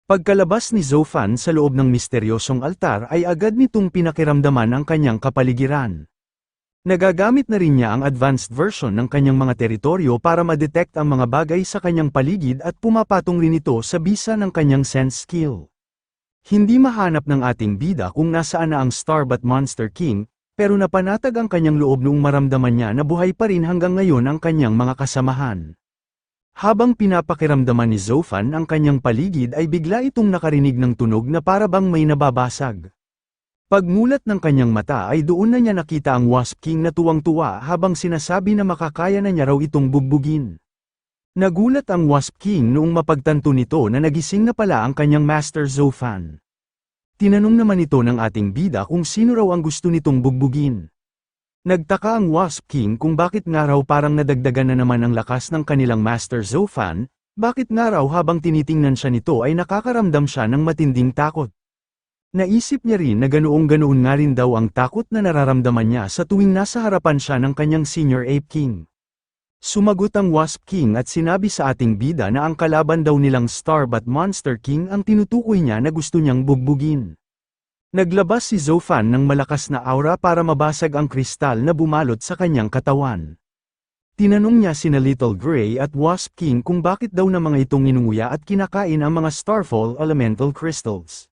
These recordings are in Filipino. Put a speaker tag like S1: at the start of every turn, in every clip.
S1: Pagkalabas ni Zofan sa loob ng misteryosong altar ay agad nitong pinakiramdaman ang kanyang kapaligiran. Nagagamit na rin niya ang advanced version ng kanyang mga teritoryo para ma-detect ang mga bagay sa kanyang paligid at pumapatong rin ito sa bisa ng kanyang sense skill. Hindi mahanap ng ating bida kung nasaan na ang Starbat Monster King, pero napanatag ang kanyang loob noong maramdaman niya na buhay pa rin hanggang ngayon ang kanyang mga kasamahan. Habang pinapakiramdaman ni Zofan ang kanyang paligid ay bigla itong nakarinig ng tunog na para bang may nababasag. Pagmulat ng kanyang mata ay doon na niya nakita ang Wasp King na tuwang-tuwa habang sinasabi na makakaya na niya raw itong bugbugin. Nagulat ang Wasp King noong mapagtanto nito na nagising na pala ang kanyang Master Zofan. Tinanong naman ito ng ating bida kung sino raw ang gusto nitong bugbugin. Nagtaka ang Wasp King kung bakit nga raw parang nadagdagan na naman ang lakas ng kanilang Master Zofan, bakit nga raw habang tinitingnan siya nito ay nakakaramdam siya ng matinding takot. Naisip niya rin na ganoong-ganoon nga rin daw ang takot na nararamdaman niya sa tuwing nasa harapan siya ng kanyang Senior Ape King. Sumagot ang Wasp King at sinabi sa ating bida na ang kalaban daw nilang Starbat Monster King ang tinutukoy niya na gusto niyang bugbugin. Naglabas si Zofan ng malakas na aura para mabasag ang kristal na bumalot sa kanyang katawan. Tinanong niya sina Little Gray at Wasp King kung bakit daw na mga itong inunguya at kinakain ang mga Starfall Elemental Crystals.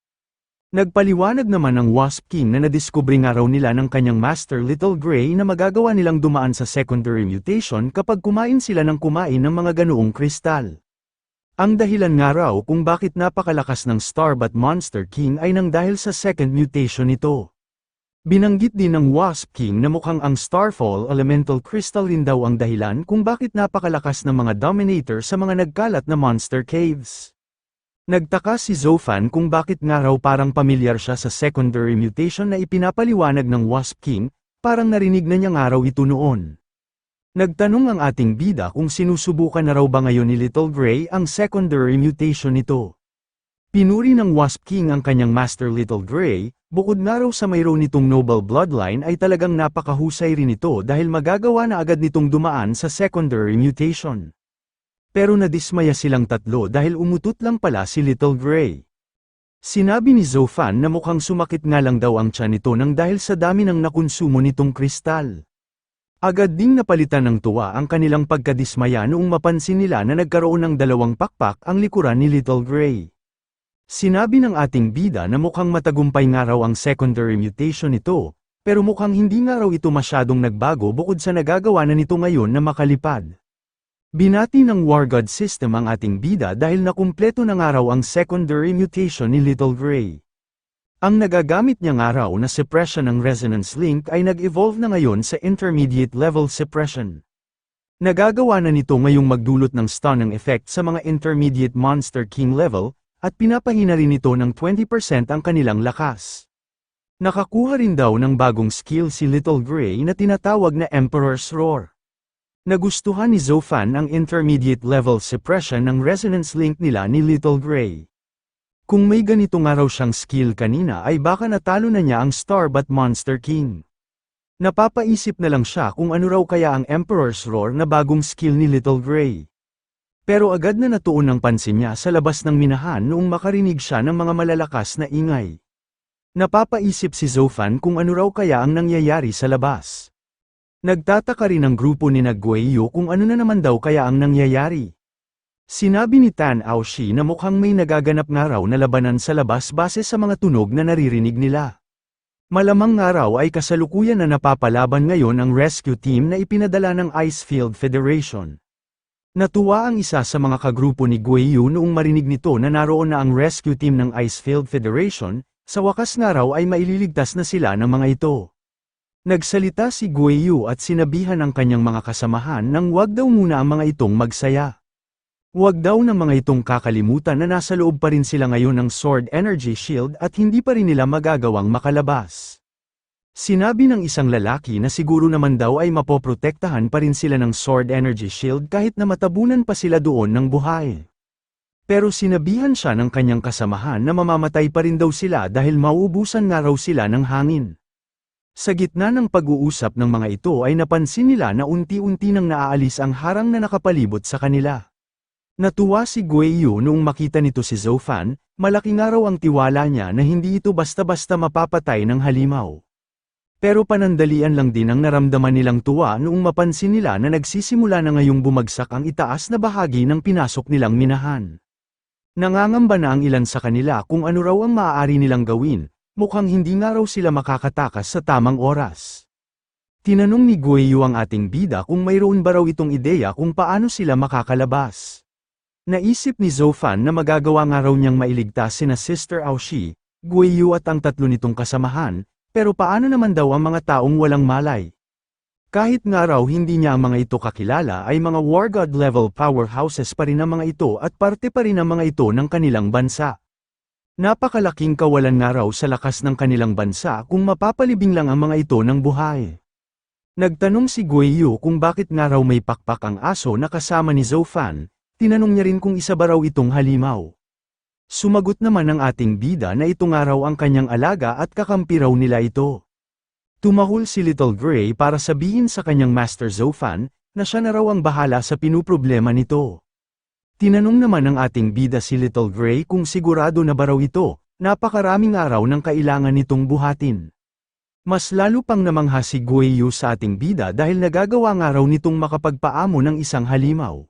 S1: Nagpaliwanag naman ang Wasp King na nadiskubre nga raw nila ng kanyang Master Little Gray na magagawa nilang dumaan sa secondary mutation kapag kumain sila ng kumain ng mga ganoong kristal. Ang dahilan nga raw kung bakit napakalakas ng Starbat Monster King ay nang dahil sa second mutation nito. Binanggit din ng Wasp King na mukhang ang Starfall Elemental Crystal rin daw ang dahilan kung bakit napakalakas ng mga Dominator sa mga nagkalat na Monster Caves. Nagtaka si Zofan kung bakit nga raw parang pamilyar siya sa secondary mutation na ipinapaliwanag ng Wasp King, parang narinig na niya nga raw ito noon. Nagtanong ang ating bida kung sinusubukan na raw ba ngayon ni Little Gray ang secondary mutation nito. Pinuri ng Wasp King ang kanyang Master Little Gray, bukod nga raw sa mayroon nitong noble bloodline ay talagang napakahusay rin ito dahil magagawa na agad nitong dumaan sa secondary mutation. Pero nadismaya silang tatlo dahil umutot lang pala si Little Gray. Sinabi ni Zofan na mukhang sumakit nga lang daw ang tiyan nito nang dahil sa dami ng nakonsumo nitong kristal. Agad ding napalitan ng tuwa ang kanilang pagkadismaya noong mapansin nila na nagkaroon ng dalawang pakpak ang likuran ni Little Gray. Sinabi ng ating bida na mukhang matagumpay nga raw ang secondary mutation nito, pero mukhang hindi nga raw ito masyadong nagbago bukod sa nagagawa na nito ngayon na makalipad. Binati ng War God System ang ating bida dahil nakumpleto na nga raw ang secondary mutation ni Little Gray. Ang nagagamit niya nga raw na suppression ng Resonance Link ay nag-evolve na ngayon sa intermediate level suppression. Nagagawa na nito ngayong magdulot ng stunning effect sa mga intermediate Monster King level, at pinapahina rin ito ng 20% ang kanilang lakas. Nakakuha rin daw ng bagong skill si Little Gray na tinatawag na Emperor's Roar. Nagustuhan ni Zofan ang intermediate level suppression ng resonance link nila ni Little Gray. Kung may ganito nga raw siyang skill kanina ay baka natalo na niya ang Starbat Monster King. Napapaisip na lang siya kung ano raw kaya ang Emperor's Roar na bagong skill ni Little Gray. Pero agad na natuon ang pansin niya sa labas ng minahan noong makarinig siya ng mga malalakas na ingay. Napapaisip si Zofan kung ano raw kaya ang nangyayari sa labas. Nagtataka rin ang grupo ni Guiyu kung ano na naman daw kaya ang nangyayari. Sinabi ni Tan Aoshi na mukhang may nagaganap nga raw na labanan sa labas base sa mga tunog na naririnig nila. Malamang nga raw ay kasalukuyan na napapalaban ngayon ang rescue team na ipinadala ng Icefield Federation. Natuwa ang isa sa mga kagrupo ni Guiyu noong marinig nito na naroon na ang rescue team ng Icefield Federation, sa wakas nga raw ay maililigtas na sila ng mga ito. Nagsalita si Guiyu at sinabihan ang kanyang mga kasamahan nang wag daw muna ang mga itong magsaya. Wag daw ng mga itong kakalimutan na nasa loob pa rin sila ngayon ng Sword Energy Shield at hindi pa rin nila magagawang makalabas. Sinabi ng isang lalaki na siguro naman daw ay mapoprotektahan pa rin sila ng Sword Energy Shield kahit na matabunan pa sila doon ng buhay. Pero sinabihan siya ng kanyang kasamahan na mamamatay pa rin daw sila dahil mauubusan nga raw sila ng hangin. Sa gitna ng pag-uusap ng mga ito ay napansin nila na unti-unti nang naaalis ang harang na nakapalibot sa kanila. Natuwa si Guiyu noong makita nito si Zhou Fan, malaking araw ang tiwala niya na hindi ito basta-basta mapapatay ng halimaw. Pero panandalian lang din ang naramdaman nilang tuwa noong mapansin nila na nagsisimula na ngayong bumagsak ang itaas na bahagi ng pinasok nilang minahan. Nangangamba na ang ilan sa kanila kung ano raw ang maaari nilang gawin, mukhang hindi nga raw sila makakatakas sa tamang oras. Tinanong ni Guiyu ang ating bida kung mayroon ba raw itong ideya kung paano sila makakalabas. Naisip ni Zhou Fan na magagawa nga raw niyang mailigtas sina Sister Aoshi, Guiyu at ang tatlo nitong kasamahan, pero paano naman daw ang mga taong walang malay? Kahit nga raw hindi niya ang mga ito kakilala ay mga War God level powerhouses pa rin ang mga ito at parte pa rin ang mga ito ng kanilang bansa. Napakalaking kawalan nga raw sa lakas ng kanilang bansa kung mapapalibing lang ang mga ito ng buhay. Nagtanong si Guiyu kung bakit nga raw may pakpak ang aso na kasama ni Zhou Fan. Tinanong niya rin kung isa ba raw itong halimaw. Sumagot naman ang ating bida na ito nga raw ang kanyang alaga at kakampi raw nila ito. Tumahol si Little Gray para sabihin sa kanyang Master Zhou Fan, na siya na raw ang bahala sa pinuproblema nito. Tinanong naman ng ating bida si Little Gray kung sigurado na ba raw ito, napakaraming araw ng kailangan nitong buhatin. Mas lalo pang namangha si Guiyu sa ating bida dahil nagagawa nga raw nitong makapagpaamo ng isang halimaw.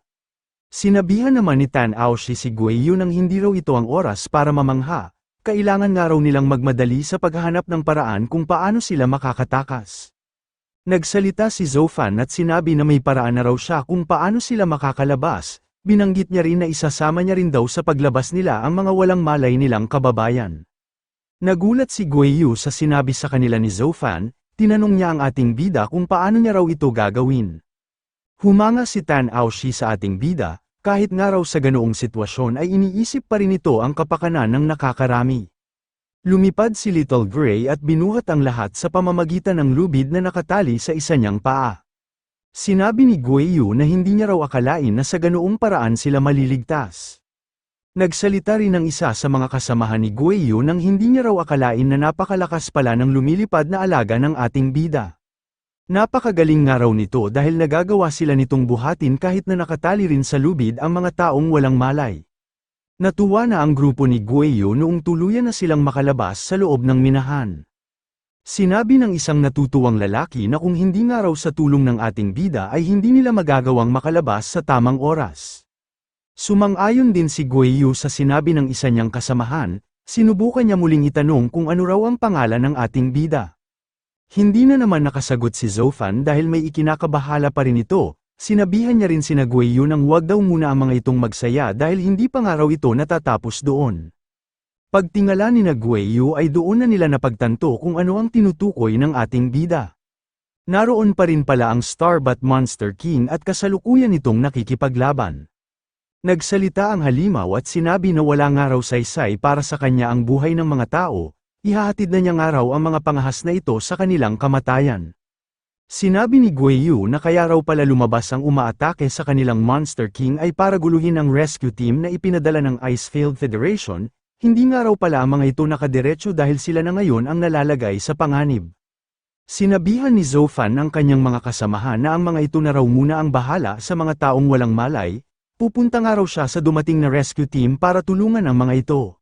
S1: Sinabihan naman ni Tan Aoshi si Guiyu nang hindi raw ito ang oras para mamangha, kailangan nga raw nilang magmadali sa paghahanap ng paraan kung paano sila makakatakas. Nagsalita si Zhou Fan at sinabi na may paraan na raw siya kung paano sila makakalabas, binanggit niya rin na isasama niya rin daw sa paglabas nila ang mga walang malay nilang kababayan. Nagulat si Guiyu sa sinabi sa kanila ni Zhou Fan, tinanong niya ang ating bida kung paano niya raw ito gagawin. Humanga si Tan Aoshi sa ating bida, kahit nga raw sa ganoong sitwasyon ay iniisip pa rin ito ang kapakanan ng nakakarami. Lumipad si Little Gray at binuhat ang lahat sa pamamagitan ng lubid na nakatali sa isa niyang paa. Sinabi ni Guiyu na hindi niya raw akalain na sa ganoong paraan sila maliligtas. Nagsalita rin ang isa sa mga kasamahan ni Guiyu nang hindi niya raw akalain na napakalakas pala ng lumilipad na alaga ng ating bida. Napakagaling nga raw nito dahil nagagawa sila nitong buhatin kahit na nakatali rin sa lubid ang mga taong walang malay. Natuwa na ang grupo ni Guiyu noong tuluyan na silang makalabas sa loob ng minahan. Sinabi ng isang natutuwang lalaki na kung hindi nga raw sa tulong ng ating bida ay hindi nila magagawang makalabas sa tamang oras. Sumang-ayon din si Guiyu sa sinabi ng isa niyang kasamahan, sinubukan niya muling itanong kung ano raw ang pangalan ng ating bida. Hindi na naman nakasagot si Zhou Fan dahil may ikinakabahala pa rin ito, sinabihan niya rin sina Guiyu nang huwag daw muna ang mga itong magsaya dahil hindi pa nga raw ito natatapos doon. Pagtingala ni Guiyu ay doon na nila napagtanto kung ano ang tinutukoy ng ating bida. Naroon pa rin pala ang Starbat Monster King at kasalukuyan itong nakikipaglaban. Nagsalita ang halimaw at sinabi na wala nga raw saysay para sa kanya ang buhay ng mga tao. Ihahatid na niya nga raw ang mga pangahas na ito sa kanilang kamatayan. Sinabi ni Guiyu na kaya raw pala lumabas ang umaatake sa kanilang Monster King ay para guluhin ang rescue team na ipinadala ng Icefield Federation, hindi nga raw pala ang mga ito nakadiretso dahil sila na ngayon ang nalalagay sa panganib. Sinabihan ni Zhou Fan ang kanyang mga kasamahan na ang mga ito na raw muna ang bahala sa mga taong walang malay, pupunta nga raw siya sa dumating na rescue team para tulungan ang mga ito.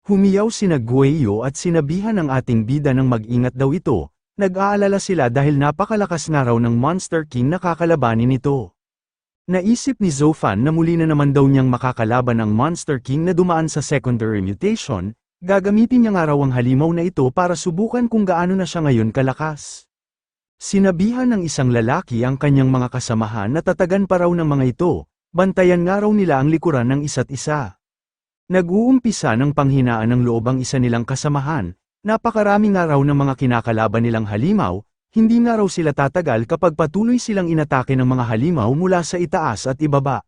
S1: Humiyaw sina Guiyu at sinabihan ng ating bida ng mag-ingat daw ito, nag-aalala sila dahil napakalakas nga raw ng Monster King na kakalabanin nito. Naisip ni Zhou Fan na muli na naman daw niyang makakalaban ang Monster King na dumaan sa secondary mutation, gagamitin niya nga raw ang halimaw na ito para subukan kung gaano na siya ngayon kalakas. Sinabihan ng isang lalaki ang kanyang mga kasamahan na tatagan pa raw ng mga ito, bantayan nga raw nila ang likuran ng isa't isa. Nag-uumpisa ng panghinaan ng loob ang isa nilang kasamahan, napakarami nga raw ng mga kinakalaban nilang halimaw, hindi nga raw sila tatagal kapag patuloy silang inatake ng mga halimaw mula sa itaas at ibaba.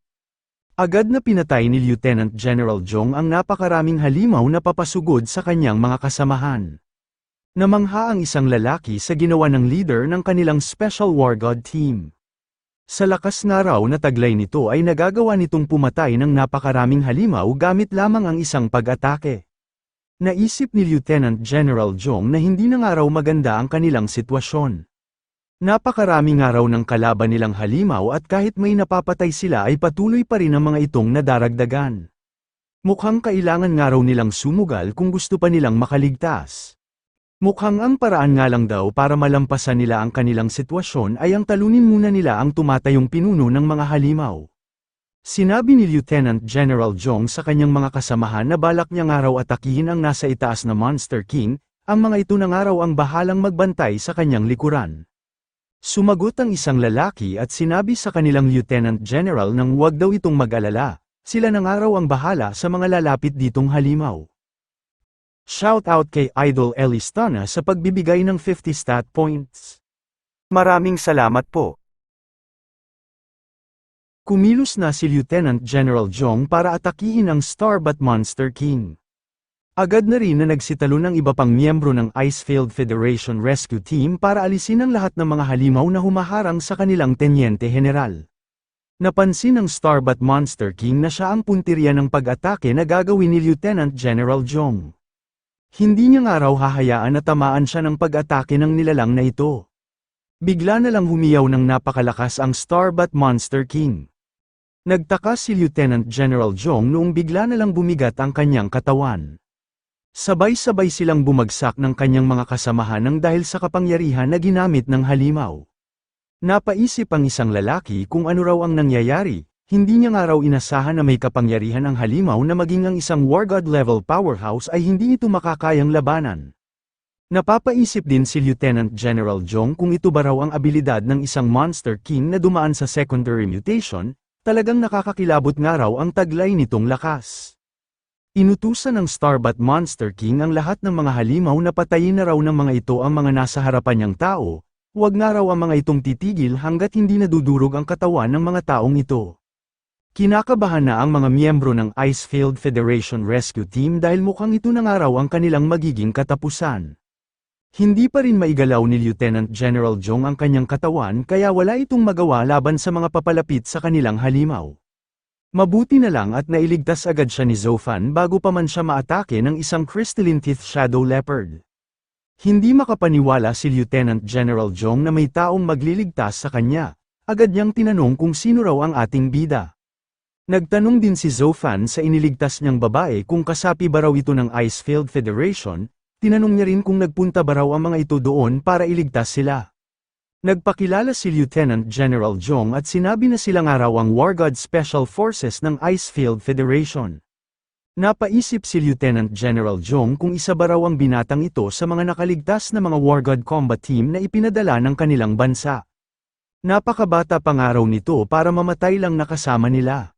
S1: Agad na pinatay ni Lieutenant General Zhong ang napakaraming halimaw na papasugod sa kanyang mga kasamahan. Namangha ang isang lalaki sa ginawa ng leader ng kanilang Special War God Team. Sa lakas nga raw na taglay nito ay nagagawa nitong pumatay ng napakaraming halimaw gamit lamang ang isang pag-atake. Naisip ni Lieutenant General Zhong na hindi na nga raw maganda ang kanilang sitwasyon. Napakarami nga raw ng kalaban nilang halimaw at kahit may napapatay sila ay patuloy pa rin ang mga itong nadaragdagan. Mukhang kailangan nga raw nilang sumugal kung gusto pa nilang makaligtas. Mukhang ang paraan nga lang daw para malampasan nila ang kanilang sitwasyon ay ang talunin muna nila ang tumatayong pinuno ng mga halimaw. Sinabi ni Lieutenant General Jong sa kanyang mga kasamahan na balak niya nga raw atakihin ang nasa itaas na Monster King, ang mga ito na nga raw ang bahalang magbantay sa kanyang likuran. Sumagot ang isang lalaki at sinabi sa kanilang Lieutenant General nang huwag daw itong mag-alala, sila na nga raw ang bahala sa mga lalapit ditong halimaw. Shoutout kay Idol Elistana sa pagbibigay ng 50 stat points. Maraming salamat po. Kumilos na si Lieutenant General Jong para atakihin ang Starbat Monster King. Agad na rin na nagsitalo ng iba pang miyembro ng Icefield Federation Rescue Team para alisin ang lahat ng mga halimaw na humaharang sa kanilang Tenyente General. Napansin ng Starbat Monster King na siya ang puntirya ng pag-atake na gagawin ni Lieutenant General Jong. Hindi niya nga raw hahayaan na tamaan siya ng pag-atake ng nilalang na ito. Bigla na lang humiyaw ng napakalakas ang Starbat Monster King. Nagtaka si Lieutenant General Jong noong bigla na lang bumigat ang kanyang katawan. Sabay-sabay silang bumagsak ng kanyang mga kasamahan ng dahil sa kapangyarihan na ginamit ng halimaw. Napaisip ang isang lalaki kung ano raw ang nangyayari, hindi niya nga raw inasahan na may kapangyarihan ang halimaw na maging ang isang War God level powerhouse ay hindi ito makakayang labanan. Napapaisip din si Lieutenant General Jong kung ito ba raw ang abilidad ng isang Monster King na dumaan sa secondary mutation, talagang nakakakilabot nga raw ang taglay nitong lakas. Inutusan ng Starbat Monster King ang lahat ng mga halimaw na patayin na raw ng mga ito ang mga nasa harapan niyang tao, huwag nga raw ang mga itong titigil hanggat hindi nadudurog ang katawan ng mga taong ito. Kinakabahan na ang mga miyembro ng Icefield Federation Rescue Team dahil mukhang ito na nga raw ang kanilang magiging katapusan. Hindi pa rin maigalaw ni Lieutenant General Jong ang kanyang katawan kaya wala itong magawa laban sa mga papalapit sa kanilang halimaw. Mabuti na lang at nailigtas agad siya ni Zofan bago pa man siya maatake ng isang Crystalline Teeth Shadow Leopard. Hindi makapaniwala si Lieutenant General Jong na may taong magliligtas sa kanya, agad niyang tinanong kung sino raw ang ating bida. Nagtanong din si Zofan sa iniligtas niyang babae kung kasapi ba raw ito ng Icefield Federation, tinanong niya rin kung nagpunta ba raw ang mga ito doon para iligtas sila. Nagpakilala si Lieutenant General Jong at sinabi na sila nga raw ang War God Special Forces ng Icefield Federation. Napaisip si Lieutenant General Jong kung isa ba raw ang binatang ito sa mga nakaligtas na mga War God Combat Team na ipinadala ng kanilang bansa. Napakabata pa nga raw nito para mamatay lang nakasama nila.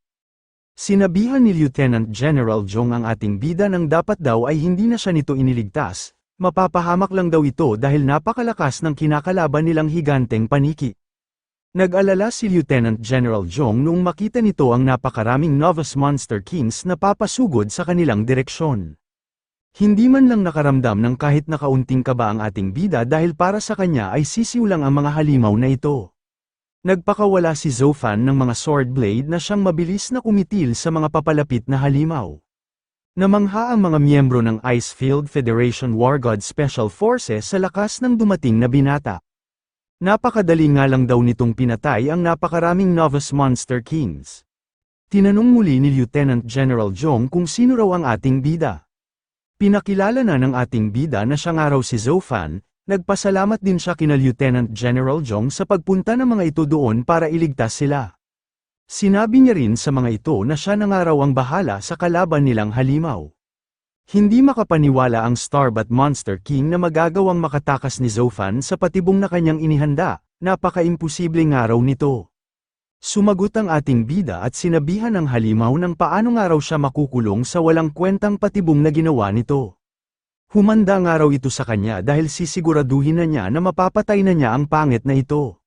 S1: Sinabihan ni Lieutenant General Jong ang ating bida nang dapat daw ay hindi na siya nito iniligtas. Mapapahamak lang daw ito dahil napakalakas ng kinakalaban nilang higanteng paniki. Nag-alala si Lieutenant General Jong noong makita nito ang napakaraming Novus Monster Kings na papasugod sa kanilang direksyon. Hindi man lang nakaramdam ng kahit na kaunting kaba ang ating bida dahil para sa kanya ay sisiw lang ang mga halimaw na ito. Nagpakawala si Zofan ng mga sword blade na siyang mabilis na kumitil sa mga papalapit na halimaw. Namangha ang mga miyembro ng Icefield Federation War God Special Forces sa lakas ng dumating na binata. Napakadali nga lang daw nitong pinatay ang napakaraming Novus Monster Kings. Tinanong muli ni Lieutenant General Jong kung sino raw ang ating bida. Pinakilala na ng ating bida na siya nga raw si Zofan, nagpasalamat din siya kina Lieutenant General Jong sa pagpunta ng mga ito doon para iligtas sila. Sinabi niya rin sa mga ito na siya na nga raw ang bahala sa kalaban nilang halimaw. Hindi makapaniwala ang Starbat Monster King na magagawang makatakas ni Zofan sa patibong na kanyang inihanda, napaka-imposible nga raw nito. Sumagot ang ating bida at sinabihan ng halimaw ng paano nga raw siya makukulong sa walang kwentang patibong na ginawa nito. Humanda nga raw ito sa kanya dahil sisiguraduhin na niya na mapapatay na niya ang pangit na ito.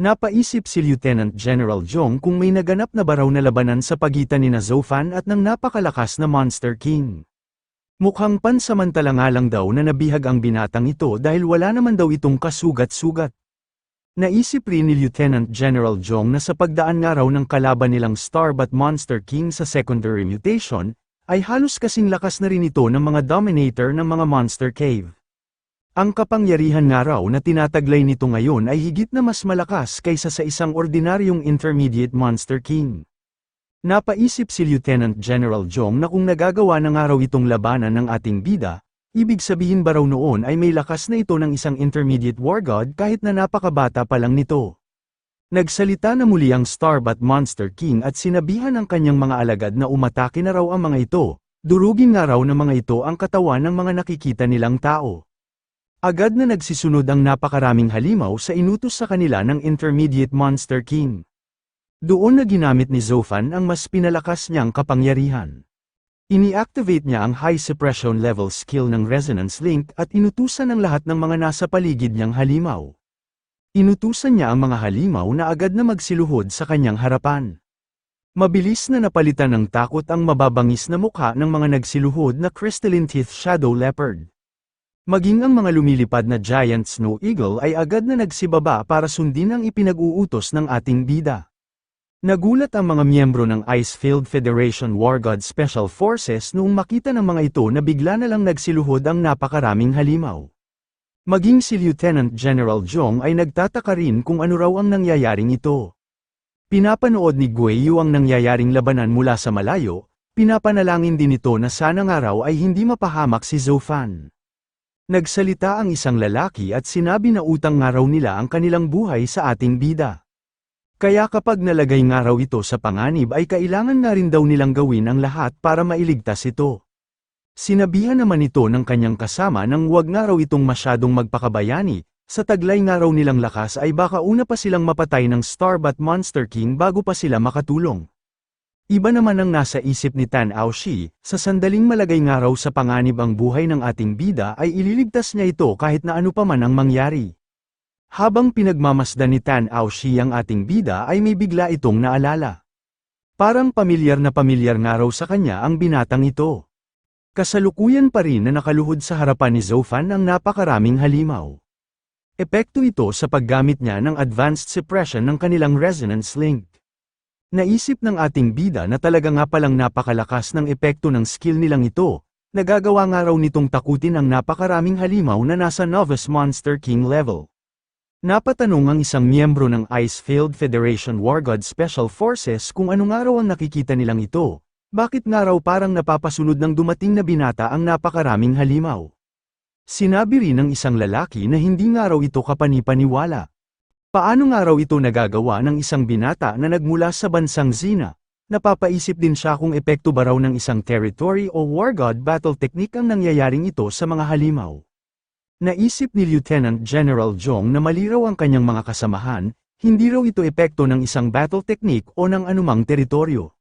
S1: Napaisip si Lieutenant General Jong kung may naganap na ba raw na labanan sa pagitan ni Zofan at ng napakalakas na Monster King. Mukhang pansamantala nga lang daw na nabihag ang binatang ito dahil wala naman daw itong kasugat-sugat. Naisip rin ni Lieutenant General Jong na sa pagdaan nga raw ng kalaban nilang Starbat Monster King sa secondary mutation, ay halos kasing lakas na rin ito ng mga Dominator ng mga Monster Cave. Ang kapangyarihan nga raw na tinataglay nito ngayon ay higit na mas malakas kaysa sa isang ordinaryong Intermediate Monster King. Napaisip si Lieutenant General Jong na kung nagagawa na nga raw itong labanan ng ating bida, ibig sabihin ba raw noon ay may lakas na ito ng isang Intermediate War God kahit na napakabata pa lang nito. Nagsalita na muli ang Starbat Monster King at sinabihan ang kanyang mga alagad na umatake na raw ang mga ito, durugin nga raw ng mga ito ang katawan ng mga nakikita nilang tao. Agad na nagsisunod ang napakaraming halimaw sa inutos sa kanila ng Intermediate Monster King. Doon na ginamit ni Zofan ang mas pinalakas niyang kapangyarihan. Ini-activate niya ang high suppression level skill ng Resonance Link at inutusan ang lahat ng mga nasa paligid niyang halimaw. Inutusan niya ang mga halimaw na agad na magsiluhod sa kanyang harapan. Mabilis na napalitan ng takot ang mababangis na mukha ng mga nagsiluhod na Crystalline Teeth Shadow Leopard. Maging ang mga lumilipad na Giant Snow Eagle ay agad na nagsibaba para sundin ang ipinag-uutos ng ating bida. Nagulat ang mga miyembro ng Icefield Federation War God Special Forces noong makita ng mga ito na bigla na lang nagsiluhod ang napakaraming halimaw. Maging si Lieutenant General Jong ay nagtataka rin kung ano raw ang nangyayaring ito. Pinapanood ni Guiyu ang nangyayaring labanan mula sa malayo, pinapanalangin din ito na sana nga raw ay hindi mapahamak si Zofan. Nagsalita ang isang lalaki at sinabi na utang nga raw nila ang kanilang buhay sa ating bida. Kaya kapag nalagay nga raw ito sa panganib ay kailangan na rin daw nilang gawin ang lahat para mailigtas ito. Sinabihan naman ito ng kanyang kasama nang huwag nga raw itong masyadong magpakabayani, sa taglay nga raw nilang lakas ay baka una pa silang mapatay ng Starbat Monster King bago pa sila makatulong. Iba naman ang nasa isip ni Tan Aoshi, sa sandaling malagay nga raw sa panganib ang buhay ng ating bida ay ililigtas niya ito kahit na ano pa man ang mangyari. Habang pinagmamasdan ni Tan Aoshi ang ating bida ay may bigla itong naalala. Parang pamilyar nga raw sa kanya ang binatang ito. Kasalukuyan pa rin na nakaluhod sa harapan ni Zofan ang napakaraming halimaw. Epekto ito sa paggamit niya ng advanced suppression ng kanilang Resonance Link. Naisip ng ating bida na talaga nga palang napakalakas ng epekto ng skill nilang ito, nagagawa nga raw nitong takutin ang napakaraming halimaw na nasa Novice Monster King level. Napatanong ang isang miyembro ng Icefield Federation War God Special Forces kung ano nga raw ang nakikita nilang ito, bakit nga raw parang napapasunod ng dumating na binata ang napakaraming halimaw. Sinabi rin ng isang lalaki na hindi nga raw ito kapanipaniwala. Paano nga raw ito nagagawa ng isang binata na nagmula sa bansang Xena? Napapaisip din siya kung epekto ba raw ng isang territory o war god battle technique ang nangyayaring ito sa mga halimaw. Naisip ni Lieutenant General Jong na mali raw ang kanyang mga kasamahan, hindi raw ito epekto ng isang battle technique o ng anumang teritoryo.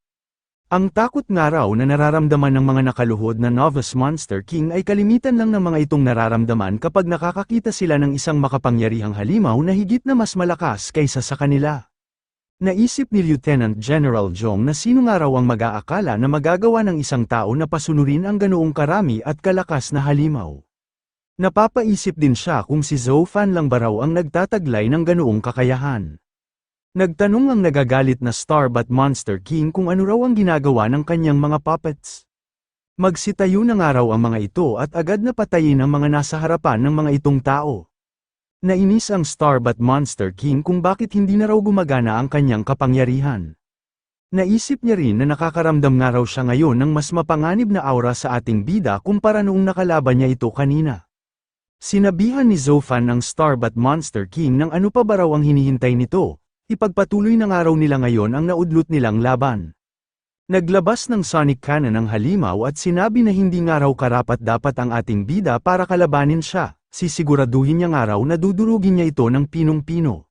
S1: Ang takot nga raw na nararamdaman ng mga nakaluhod na Novice Monster King ay kalimitan lang ng mga itong nararamdaman kapag nakakakita sila ng isang makapangyarihang halimaw na higit na mas malakas kaysa sa kanila. Naisip ni Lieutenant General Jong na sino nga raw ang mag-aakala na magagawa ng isang tao na pasunurin ang ganoong karami at kalakas na halimaw. Napapaisip din siya kung si Zofan lang ba raw ang nagtataglay ng ganoong kakayahan. Nagtanong ang nagagalit na Starbat Monster King kung ano raw ang ginagawa ng kanyang mga puppets. Magsitayo na nga raw ang mga ito at agad na patayin ang mga nasa harapan ng mga itong tao. Nainis ang Starbat Monster King kung bakit hindi na raw gumagana ang kanyang kapangyarihan. Naisip niya rin na nakakaramdam nga raw siya ngayon ng mas mapanganib na aura sa ating bida kumpara noong nakalaban niya ito kanina. Sinabihan ni Zofan ng Starbat Monster King ng ano pa ba raw ang hinihintay nito, ipagpatuloy na nga raw nila ngayon ang naudlot nilang laban. Naglabas ng Sonic Cannon ang halimaw at sinabi na hindi nga raw karapat-dapat ang ating bida para kalabanin siya, sisiguraduhin niya nga raw na dudurugin niya ito ng pinong-pino.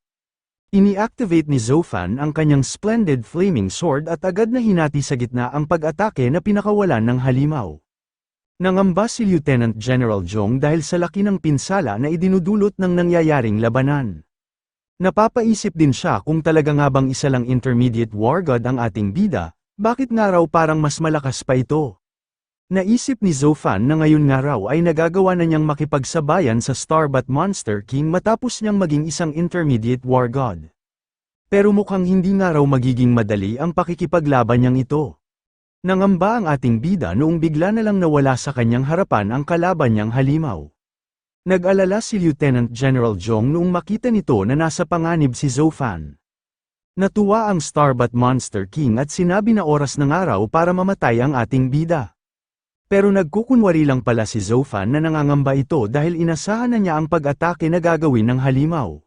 S1: Ini-activate ni Zofan ang kanyang Splendid Flaming Sword at agad na hinati sa gitna ang pag-atake na pinakawalan ng halimaw. Nangamba si Lieutenant General Jong dahil sa laki ng pinsala na idinudulot ng nangyayaring labanan. Napapaisip din siya kung talaga nga bang isa lang Intermediate War God ang ating bida, bakit nga raw parang mas malakas pa ito? Naisip ni Zofan na ngayon nga raw ay nagagawa na niyang makipagsabayan sa Starbat Monster King matapos niyang maging isang Intermediate War God. Pero mukhang hindi nga raw magiging madali ang pakikipaglaban niyang ito. Nangamba ang ating bida noong bigla na lang nawala sa kanyang harapan ang kalaban niyang halimaw. Nag-alala si Lieutenant General Zhong noong makita nito na nasa panganib si Zofan. Natuwa ang Starbat Monster King at sinabi na oras ng araw para mamatay ang ating bida. Pero nagkukunwari lang pala si Zofan na nangangamba ito dahil inasahan na niya ang pag-atake na gagawin ng halimaw.